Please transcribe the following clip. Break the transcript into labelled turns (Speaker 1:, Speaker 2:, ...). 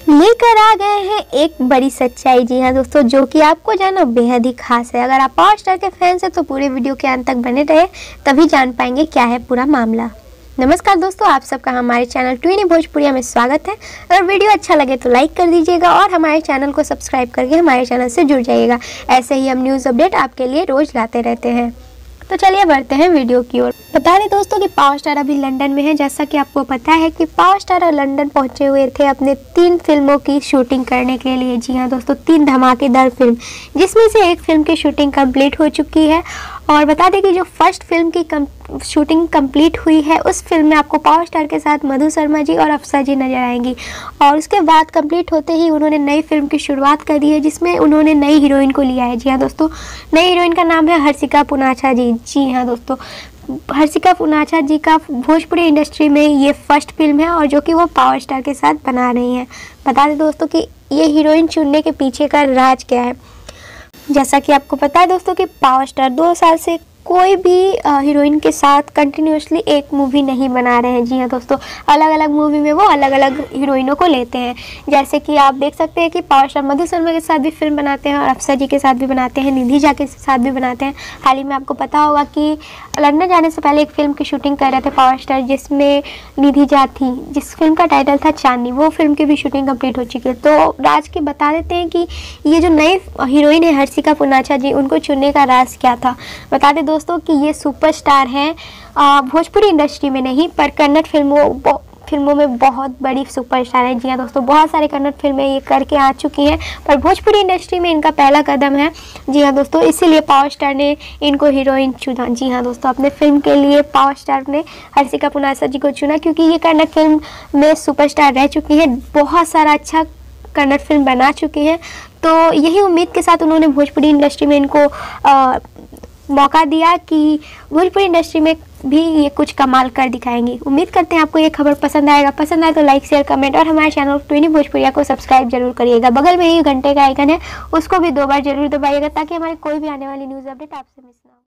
Speaker 1: लेकर आ गए हैं एक बड़ी सच्चाई। जी हाँ दोस्तों, जो कि आपको जानना बेहद ही खास है। अगर आप पावर स्टार के फैंस हैं तो पूरे वीडियो के अंत तक बने रहे, तभी जान पाएंगे क्या है पूरा मामला। नमस्कार दोस्तों, आप सबका हमारे चैनल ट्विनी भोजपुरिया में स्वागत है। अगर वीडियो अच्छा लगे तो लाइक कर दीजिएगा और हमारे चैनल को सब्सक्राइब करके हमारे चैनल से जुड़ जाइएगा। ऐसे ही हम न्यूज़ अपडेट आपके लिए रोज लाते रहते हैं। तो चलिए बढ़ते हैं वीडियो की ओर। बता दें दोस्तों कि पावर स्टार अभी लंदन में है। जैसा कि आपको पता है कि पावर स्टार लंदन पहुंचे हुए थे अपने 3 फिल्मों की शूटिंग करने के लिए। जी हाँ दोस्तों, 3 धमाकेदार फिल्म, जिसमें से एक फिल्म की शूटिंग कंप्लीट हो चुकी है। और बता दें कि जो फर्स्ट फिल्म की शूटिंग कंप्लीट हुई है, उस फिल्म में आपको पावर स्टार के साथ मधु शर्मा जी और अफसा जी नजर आएंगी। और उसके बाद कंप्लीट होते ही उन्होंने नई फिल्म की शुरुआत कर दी है, जिसमें उन्होंने नई हीरोइन को लिया है। जी हाँ दोस्तों, नई हीरोइन का नाम है हर्षिका पुनाचा जी। जी हाँ दोस्तों, हर्षिका पुनाचा जी का भोजपुरी इंडस्ट्री में ये फर्स्ट फिल्म है और जो कि वो पावर स्टार के साथ बना रही हैं। बता दें दोस्तों कि ये हीरोइन चुनने के पीछे का राज क्या है। जैसा कि आपको पता है दोस्तों कि पावर स्टार 2 साल से कोई भी हीरोइन के साथ कंटिन्यूसली एक मूवी नहीं बना रहे हैं। जी हाँ दोस्तों, अलग अलग मूवी में वो अलग अलग हीरोइनों को लेते हैं। जैसे कि आप देख सकते हैं कि पावर स्टार मधु शर्मा के साथ भी फिल्म बनाते हैं और अफसा जी के साथ भी बनाते हैं, निधि झा के साथ भी बनाते हैं। हाल ही में आपको पता होगा कि लंदन जाने से पहले एक फिल्म की शूटिंग कर रहे थे पावर स्टार, जिसमें निधि झा थी, जिस फिल्म का टाइटल था चांदनी। वो फिल्म की भी शूटिंग कंप्लीट हो चुकी है। तो राज के बता देते हैं कि ये जो नई हीरोइन है हर्षिका पुनाचा जी, उनको चुनने का राज क्या था। बता दें दोस्तों कि ये सुपरस्टार हैं, भोजपुरी इंडस्ट्री में नहीं पर कन्नड़ फिल्मों में बहुत बड़ी सुपरस्टार हैं। जी हाँ दोस्तों, बहुत सारे कन्नड़ फिल्में ये करके आ चुकी हैं, पर भोजपुरी इंडस्ट्री में इनका पहला कदम है। जी हाँ दोस्तों, इसीलिए पावर स्टार ने इनको हीरोइन चुना। जी हाँ दोस्तों, अपने फिल्म के लिए पावर स्टार ने हर्षिका पुनाचा जी को चुना, क्योंकि ये कन्नड़ फिल्म में सुपरस्टार रह चुकी है, बहुत सारा अच्छा कन्नड़ फिल्म बना चुकी हैं। तो यही उम्मीद के साथ उन्होंने भोजपुरी इंडस्ट्री में इनको मौका दिया कि भोजपुरी इंडस्ट्री में भी ये कुछ कमाल कर दिखाएंगी। उम्मीद करते हैं आपको ये खबर पसंद आएगा। पसंद आए तो लाइक, शेयर, कमेंट और हमारे चैनल ट्विनी भोजपुरिया को सब्सक्राइब जरूर करिएगा। बगल में ही घंटे का आइकन है, उसको भी 2 बार जरूर दबाइएगा, ताकि हमारी कोई भी आने वाली न्यूज़ अपडेट आपसे मिस ना हो।